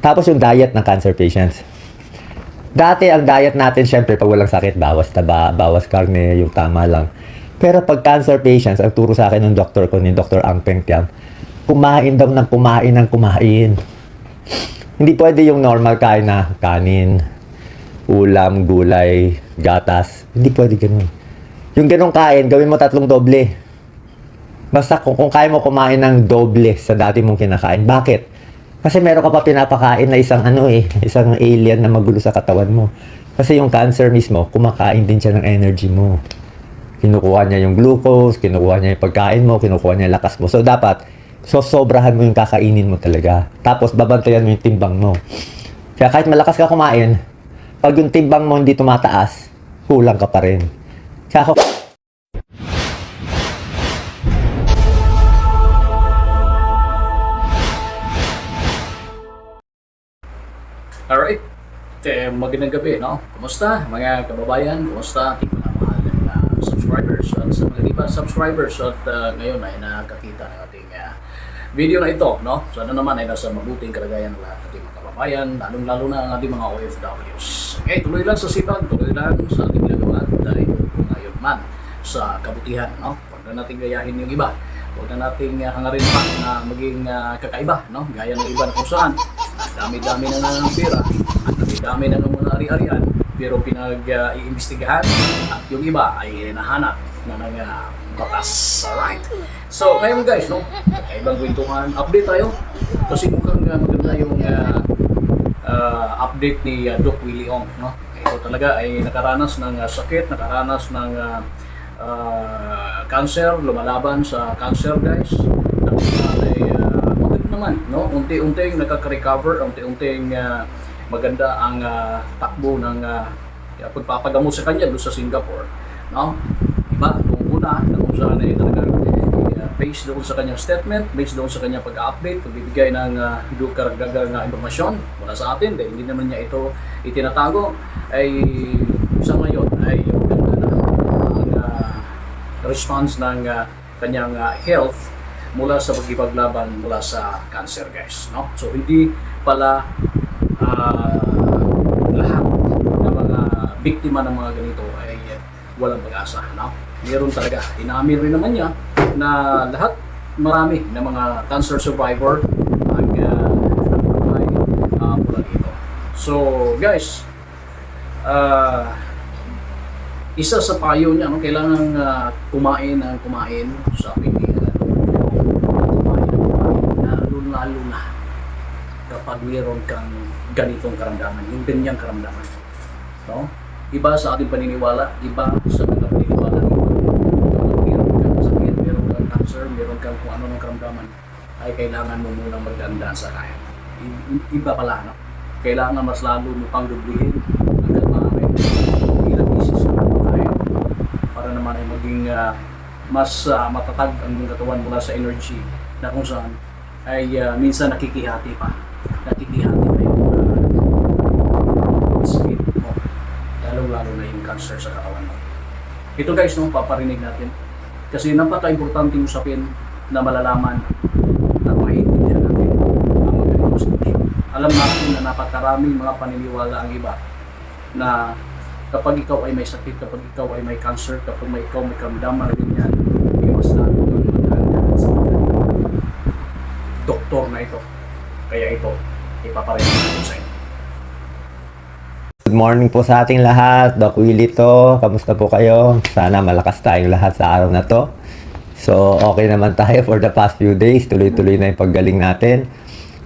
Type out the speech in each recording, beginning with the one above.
Tapos yung diet ng cancer patients. Dati ang diet natin, syempre, pag walang sakit, bawas taba, bawas karne, yung tama lang. Pero pag cancer patients, ang turo sa akin ng doktor ko, ni Dr. Ang Peng Tiam, kumain daw ng kumain ng kumain. Hindi pwede yung normal kain na kanin, ulam, gulay, gatas. Hindi pwede ganun. Yung ganung kain, gawin mo 3 doble. Basta kung kaya mo kumain ng doble sa dati mong kinakain. Bakit? Kasi meron ka pa pinapakain na isang isang alien na magulo sa katawan mo. Kasi yung cancer mismo, kumakain din siya ng energy mo. Kinukuha niya yung glucose, kinukuha niya yung pagkain mo, kinukuha niya yung lakas mo. So dapat, sobrahan mo yung kakainin mo talaga. Tapos babantayan mo yung timbang mo. Kaya kahit malakas ka kumain, pag yung timbang mo hindi tumataas, kulang ka pa rin. Kaya ako, Alright, magandang gabi, no? Kumusta mga kababayan? Kumusta ating mga mahal na subscribers at sa mga di pa subscribers at ngayon ay nakakita ng ating video na ito, no? Sana naman ay nasa mabuting kalagayan ng lahat ng ating mga kababayan, lalong-lalo na ang ating mga OFWs. Okay, tuloy lang sa sipag, tuloy lang sa ating ginagawa dahil ngayon man sa kabutihan, no? Huwag na natin gayahin yung iba. Huwag na nating hangarin pa na maging kakaiba, no? Gaya ng iba na kung saan. Dami-dami na ng pera, at dami-dami na ng mga ari-arian, pero pinag-iimbestigahan at yung iba ay nahanap na ng batas. Alright. So, ngayon guys, no? Kaibang kwentuhan. Update tayo. Kasi mukhang maganda yung update ni Doc Willie Ong, no? Ito talaga ay nakaranas ng sakit, nakaranas ng cancer, lumalaban sa cancer guys. Ay maganda naman, no? Unti-unting nakaka-recover, unti-unting maganda ang takbo ng pagpapagamot sa kanya doon sa Singapore, no? Diba? Kung una, kung saan ay talagang based doon sa kanyang statement, based doon sa kanyang pag-update, pagbibigay ng karagdagang impormasyon mula sa atin, dahil hindi naman niya ito itinatago, ay sa ngayon ay maganda na ang response ng kanyang health mula sa pagkipaglaban mula sa cancer guys, no? So hindi pala lahat ng mga biktima ng mga ganito ay walang pag-asa, no? Meron talaga, inamin rin naman niya na lahat, marami na mga cancer survivor ang nabuhay mula dito. So guys, isa sa payo niya, no, kailangan kumain ng kumain, sabi ni kumain ng kumain, lalo na kapag mayroon kang ganitong karamdaman, yung ganyang karamdaman, no? Iba sa ating paniniwala, iba sa mga paniniwala ng kapag mayroon kang sakit, mayroon kang cancer, mayroon kang kung ano ng karamdaman, ay kailangan mo munang magdandaan sa kaya. Iba pala, no? Kailangan mas lalo mo pang dublihin hanggang maaari ilang isis para naman ay maging mas matatag ang katawan mula sa energy na kung saan ay minsan nakikihati pa yung sakit mo, lalo na yung cancer sa katawan mo. Ito guys, no, paparinig natin kasi napaka-importanting usapin na malalaman at maintindihan natin ang mga ganitong sitwasyon. Alam natin na napakaraming mga paniniwala ang iba na kapag ikaw ay may sakit, kapag ikaw ay may cancer, kapag ikaw may karamdaman na ganyan, iwas na kung maghandaan sa doktor na ito. Kaya ito, ipaparinig natin sa inyo. good morning po sa ating lahat. Doc Willie to. Kamusta po kayo? Sana malakas tayong lahat sa araw na to. So, okay naman tayo for the past few days. Tuloy-tuloy na yung paggaling natin.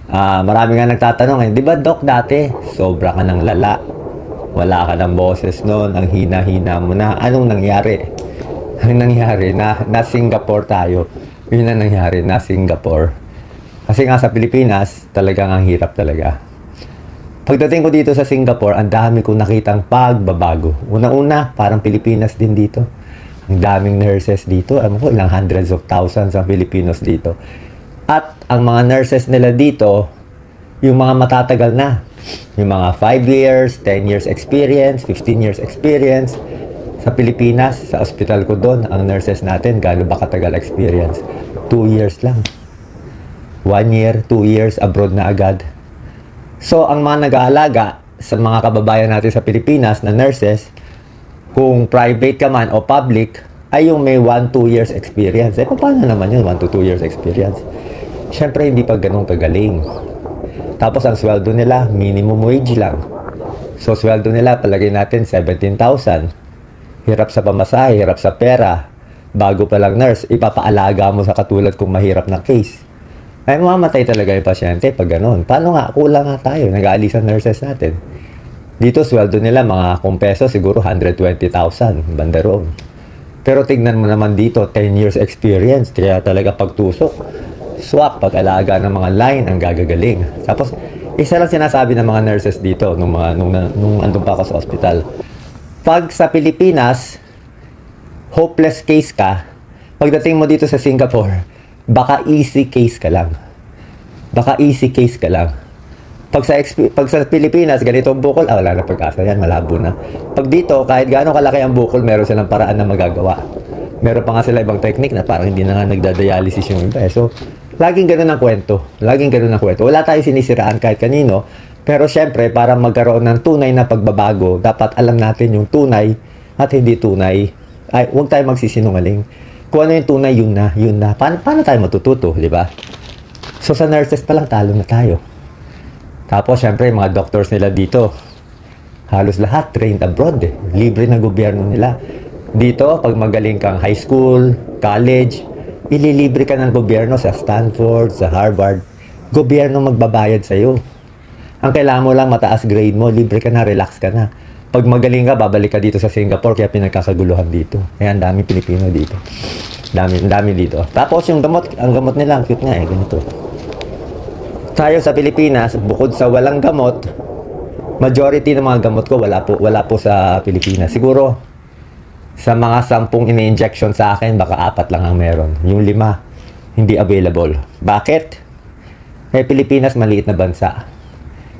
Marami nga nagtatanong, di ba Doc dati, sobra ka ng lala? Wala ka ng boses noon, ang hina-hina mo na. Anong nangyari? Ang nangyari, na Singapore tayo. Yun ang nangyari, na Singapore. Kasi nga sa Pilipinas, talagang ang hirap talaga. Pagdating ko dito sa Singapore, ang dami kong nakitang pagbabago. Unang-una, parang Pilipinas din dito. Ang daming nurses dito. Alam ko, ilang hundreds of thousands ang Filipinos dito. At ang mga nurses nila dito, yung mga matatagal na. Yung mga 5 years, 10 years experience, 15 years experience. Sa Pilipinas, sa hospital ko doon, ang nurses natin, gaano ba katagal experience? 2 years lang. 1 year, 2 years, abroad na agad. So, ang mga nag-aalaga sa mga kababayan natin sa Pilipinas na nurses, kung private ka man o public, ay yung may 1-2 years experience. Eh, paano naman yun, 1-2 years experience? Siyempre, hindi pa ganun kagaling. Tapos, ang sweldo nila, minimum wage lang. So, sweldo nila, palagay natin, 17,000. Hirap sa pamasahe, hirap sa pera. Bago pa lang nurse, ipapaalaga mo sa katulad kung mahirap na case. Ay, mamamatay talaga yung pasyente pag ganun. Paano nga? Kulang nga tayo. Nag-aalis ang nurses natin. Dito, sweldo nila mga kung peso, siguro 120,000. Bandaroon. Pero tignan mo naman dito, 10 years experience. Kaya talaga pagtusok. Swak, pag-alaga ng mga line, ang gagagaling. Tapos, isa lang sinasabi ng mga nurses dito nung andun pa ako sa ospital. Pag sa Pilipinas, hopeless case ka, pagdating mo dito sa Singapore, baka easy case ka lang. Baka easy case ka lang. Pag sa Pilipinas, ganito ang bukol, wala na pag-asa yan, malabo na. Pag dito, kahit gaano kalaki ang bukol, meron silang paraan na magagawa. Meron pa nga sila ibang technique na parang hindi na nga nagdadialysis yung iba. So, laging ganun ang kwento. Laging ganun ang kwento. Wala tayong sinisiraan kahit kanino. Pero syempre, para magkaroon ng tunay na pagbabago, dapat alam natin yung tunay at hindi tunay. Ay, huwag tayo magsisinungaling. Kung ano yung tunay, yun na, yun na. Paano tayo matututo, di ba? So, sa nurses pa lang, talo na tayo. Tapos, syempre, mga doctors nila dito, halos lahat trained abroad eh. Libre na gobyerno nila. Dito, pag magaling kang high school, college, ililibre ka ng gobyerno sa Stanford, sa Harvard. Gobyerno magbabayad sa'yo. Ang kailangan mo lang, mataas grade mo, libre ka na, relax ka na. Pag magaling ka, babalik ka dito sa Singapore, kaya pinagkakaguluhan dito. Kaya ang dami Pilipino dito. Dami dito. Tapos yung gamot, ang gamot nila, ang cute nga eh, ganito. Tayo sa Pilipinas, bukod sa walang gamot, majority ng mga gamot ko wala po sa Pilipinas. Siguro, sa mga 10 ini-injection sa akin, baka 4 lang ang meron. Yung 5, hindi available. Bakit? Eh, Pilipinas, maliit na bansa.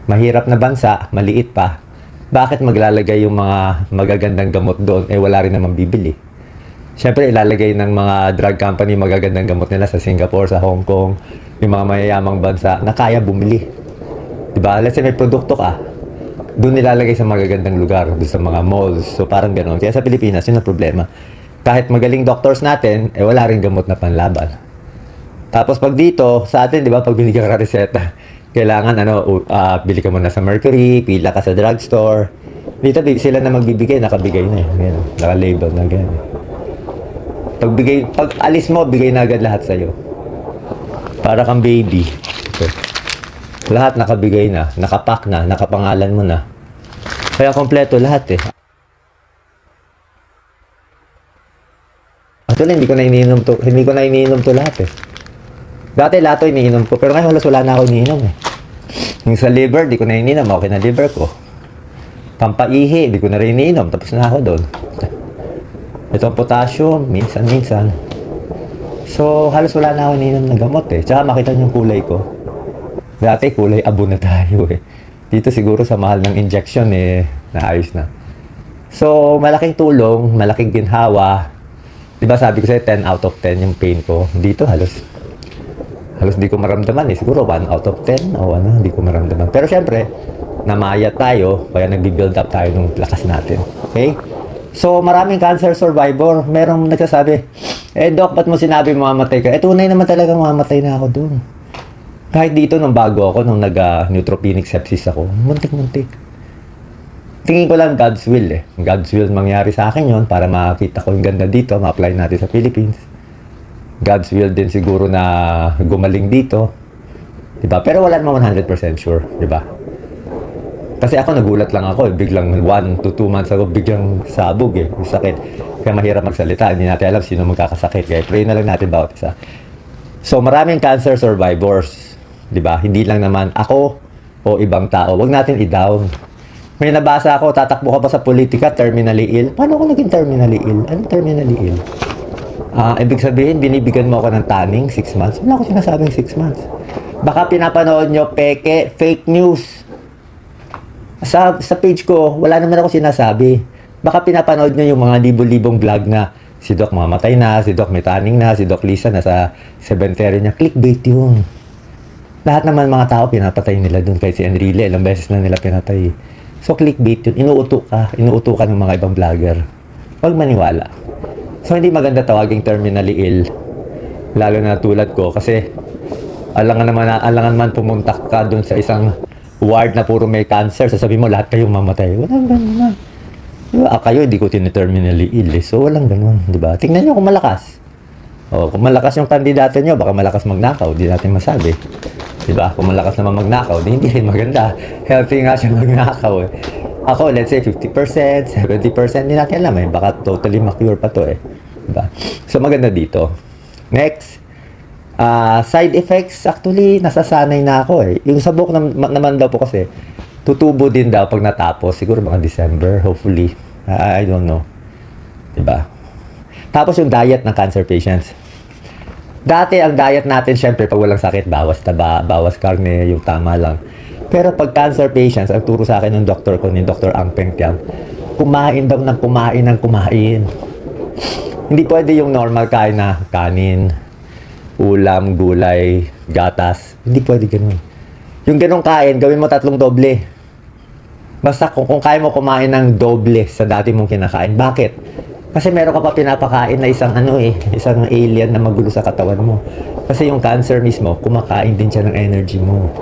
Mahirap na bansa, maliit pa. Bakit maglalagay yung mga magagandang gamot doon? Eh, wala rin naman bibili. Siyempre, ilalagay ng mga drug company magagandang gamot nila sa Singapore, sa Hong Kong, yung mga mayayamang bansa na kaya bumili. Diba? Let's say may produkto ka, doon nilalagay sa magagandang lugar, doon sa mga malls. So, parang gano'n. Kaya sa Pilipinas, yun ang problema. Kahit magaling doctors natin, eh, wala rin gamot na panlaban. Tapos, pag dito, sa atin, di ba, pag binigyan ka reseta, kailangan bili ka muna sa Mercury, pila ka sa drugstore. Dito sila na magbibigay, nakabigay na eh. Ganyan, naka-label na ganyan. Pag alis mo, bigay na agad lahat sa'yo. Para kang baby. Okay. Lahat nakabigay na, nakapack na, nakapangalan mo na. Kaya kompleto lahat eh. Actually, hindi ko na iniinom to lahat eh. Dati lahat ito iniinom ko, pero ngayon wala na ako iniinom eh. Yung sa liver, di ko na iniinom, okay na liver ko. Pampaihi, di ko na rin iniinom, tapos na ako doon. Itong potassium, minsan. So, halos wala na ako iniinom na gamot eh. Tsaka makita niyo yung kulay ko. Dati kulay abo na tayo eh. Dito siguro sa mahal ng injection eh, naayos na. So, malaking tulong, malaking ginhawa. Diba sabi ko sa'yo, 10 out of 10 yung pain ko. Dito halos di ko maramdaman eh. Siguro 1 out of 10 o hindi ko maramdaman. Pero syempre, namaya tayo, kaya nagbi-build up tayo ng lakas natin. Okay? So, maraming cancer survivor. Merong nagsasabi, Doc, ba't mo sinabi mamamatay ka? Tunay naman talaga mamamatay na ako doon. Kahit dito, nung bago ako, nung nag-neutropenic sepsis ako, muntik-muntik. Tingin ko lang God's will eh. God's will mangyari sa akin yon para makita ko yung ganda dito, ma-apply natin sa Philippines. God's will din siguro na gumaling dito. Diba? Pero wala naman 100% sure. Diba? Kasi ako nagulat lang ako. Biglang 1 to 2 months ago, biglang sabog eh. Yung sakit. Kaya mahirap magsalita. Hindi natin alam sino magkakasakit. Kaya pray na lang natin bawat isa. So maraming cancer survivors. Diba? Hindi lang naman ako o ibang tao. Huwag natin i-down. May nabasa ako, tatakbo ka pa sa politika, terminally ill. Paano ako naging terminally ill? Anong terminally ill? Ibig sabihin, binibigyan mo ako ng tanning 6 months. Wala ako sinasabing 6 months. Baka pinapanood nyo, peke, fake news. Sa page ko, wala naman ako sinasabi. Baka pinapanood nyo yung mga libo-libong vlog na si Doc mamatay na, si Doc may tanning na, si Doc Lisa nasa cemetery niya. Clickbait yun. Lahat naman mga tao, pinapatay nila dun. Kahit si Enrile, ilang beses na nila pinatay. So, clickbait yun. Inuuto ka ng mga ibang vlogger. Huwag maniwala. So, hindi maganda tawaging terminally ill. Lalo na tulad ko. Kasi, alangan man pumunta ka dun sa isang ward na puro may cancer. Sasabihin mo, lahat kayong mamatay. Walang ganun. Diba? Kayo, hindi ko terminally ill. So, walang ganun. Diba? Tingnan nyo kung malakas. Kung malakas yung kandidato nyo, baka malakas magnakaw. Di natin masabi. Diba? Kung malakas naman magnakaw, hindi rin maganda. Healthy nga siya magnakaw. Ako, let's say 50%, 70%, hindi natin alam eh. Baka totally ma-cure pa to eh. Diba? So, maganda dito. Next. Side effects, actually, nasasanay na ako eh. Yung sa book naman daw po kasi, tutubo din daw pag natapos. Siguro mga December, hopefully. I don't know. Diba? Tapos yung diet ng cancer patients. Dati ang diet natin, syempre, pag walang sakit, bawas taba, bawas karne, yung tama lang. Pero pag cancer patients, ang turo sa akin ng doktor ko, ni Dr. Ang Peng Tiang, kumain daw ng kumain. Hindi pwede yung normal kain na kanin, ulam, gulay, gatas. Hindi pwede ganun. Yung ganun kain, gawin mo 3 doble. Basta kung kaya mo kumain ng doble sa dati mong kinakain. Bakit? Kasi meron ka pa pinapakain na isang isang alien na magulo sa katawan mo. Kasi yung cancer mismo, kumakain din siya ng energy mo.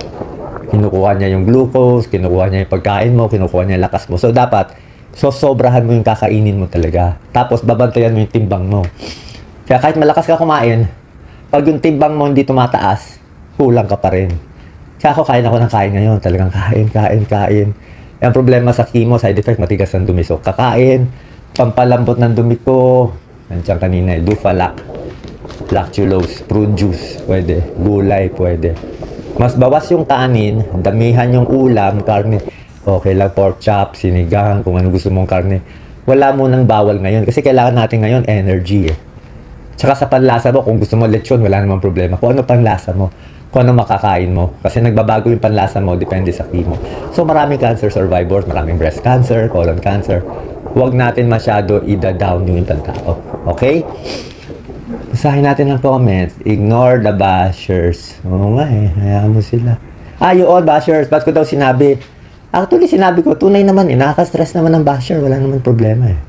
Kinukuha niya yung glucose, kinukuha niya yung pagkain mo, kinukuha niya yung lakas mo. So, dapat, sobrahan mo yung kakainin mo talaga. Tapos, babantayan mo yung timbang mo. Kaya kahit malakas ka kumain, pag yung timbang mo hindi tumataas, kulang ka pa rin. Kaya ako, kain ako ng kain ngayon. Talagang kain. Ang problema sa chemo, side effect, matigas ang dumi. So, kakain, pampalambot ng dumi ko. Nandiyan kanina Dufalac, lactulose, fruit juice, pwede. Gulay, pwede. Mas bawas yung kanin, damihan yung ulam, karne. Okay lang, pork chop, sinigang, kung ano gusto mong karne. Wala mo nang bawal ngayon. Kasi kailangan natin ngayon energy eh. Tsaka sa panlasa mo, kung gusto mo lechon, wala namang problema. Kung ano panlasa mo, kung ano makakain mo. Kasi nagbabago yung panlasa mo, depende sa chemo. So maraming cancer survivors, maraming breast cancer, colon cancer. Huwag natin masyado i-down yung ibang tao. Okay? Basahin natin ang comment. Ignore the bashers. Oo nga eh. Hayaan mo sila. Yun, bashers. Ba't ko daw sinabi? Actually, sinabi ko, tunay naman eh. Nakaka-stress naman ng basher. Wala naman problema eh.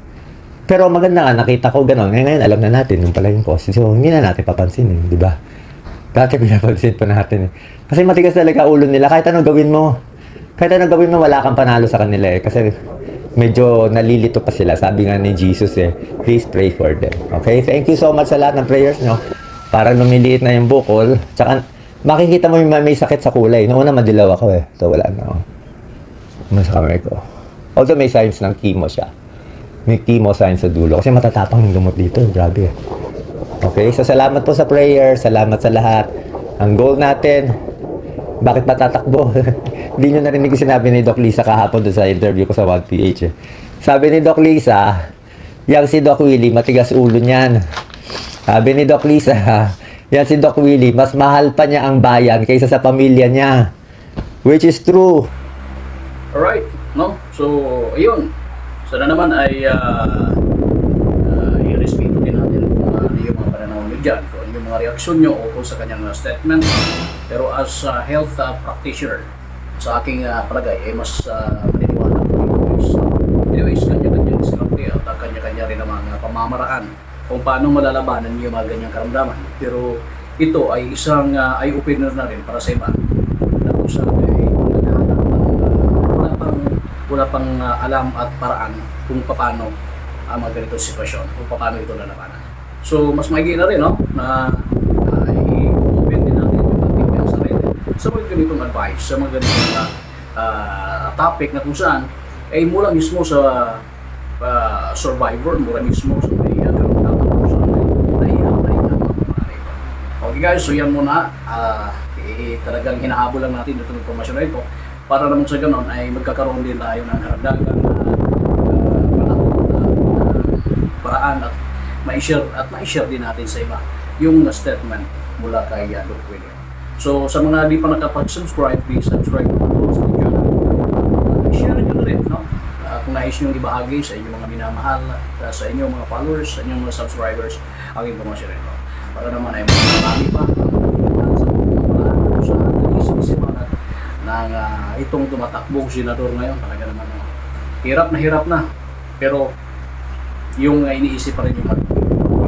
Pero maganda nga, nakita ko gano'n. Ngayon, alam na natin yung pala yung cause. So, hindi na natin papansin eh. Di ba? Dati pinapansin pa natin eh. Kasi matigas talaga ulo nila. Kahit anong gawin mo, wala kang panalo sa kanila eh. Kasi medyo nalilito pa sila. Sabi nga ni Jesus eh, please pray for them. Okay? Thank you so much sa lahat ng prayers nyo. Parang lumiliit na yung bukol. Tsaka makikita mo yung may sakit sa kulay. Noong una madilaw ako eh. So wala na ako. Sa kamay ko. Although may signs ng chemo siya. May chemo signs sa dulo. Kasi matatapang yung gamot dito. Grabe eh. Okay? So salamat po sa prayer. Salamat sa lahat. Ang goal natin, bakit matatakbo? Hindi nyo narinig ko sinabi ni Doc Lisa kahapon doon sa interview ko sa 1PH eh. Sabi ni Doc Lisa, yang si Doc Willie, matigas ulo niyan. Sabi ni Doc Lisa, yan si Doc Willie, mas mahal pa niya ang bayan kaysa sa pamilya niya. Which is true. Alright, no? So, ayun. Sana naman ay i-respeto din natin yung mga pananaw nyo dyan, kung yung mga reaksyon nyo ukol sa kanyang statement. Pero as a health practitioner, sa aking palagay, ay mas maniniwala ko. Anyways, kanya-kanya diskarte at kanya-kanya rin naman pamamaraan kung paano malalabanan yung mga ganyang karamdaman. Pero ito ay isang eye-opener na rin para sa iba na kung saan ay wala pang alam at paraan kung paano ang mga ganitong sitwasyon, kung paano ito lalabanan. So, mas maigi na rin, no? Na i-open din natin yung ating sarili sa mga ganitong advice, sa mga ganitong topic na kung saan ay mula mismo sa survivor, mula mismo sa may karamdaman kung saan ay okay guys, so yan muna. Talagang hinahabol lang natin itong informasyon na ito para naman sa ganon ay magkakaroon din tayo ng karagdagang paraan at ma-share din natin sa iba yung statement mula kay Doc Willie. So sa mga di pa nakapag-subscribe, please subscribe po sa channel. Share nyo na rin, no? Kung nais nyo ibahagi sa inyong mga minamahal, sa inyong mga followers, sa inyong mga subscribers, ang informasyon rin. Para naman ay marami pa sa mga sa ang itong tumatakbong senador ngayon. Talaga naman hirap na. Pero yung iniisip pa rin yung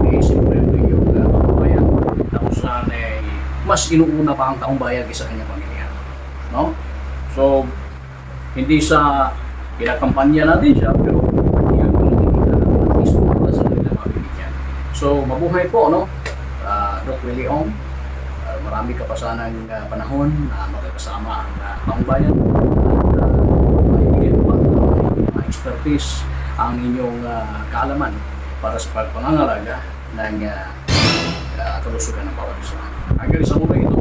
iniisip pa rin yung bayan. Tapos mas inuuna pa ang taong bayan kaysa kanyang pamilya. No? So, hindi sa kinakampanya natin siya, pero yun ang nakikita natin at least para sa kanilang mabibigyan. So, mabuhay po, no? Doc Willie Ong. Marami ka pa sanang panahon na makakasama ang taong bayan at maibigyan pa mga expertise ang inyong kaalaman para sa pagpangangalaga ng kalusugan ng bawat isa. Hanggang sa mula ito,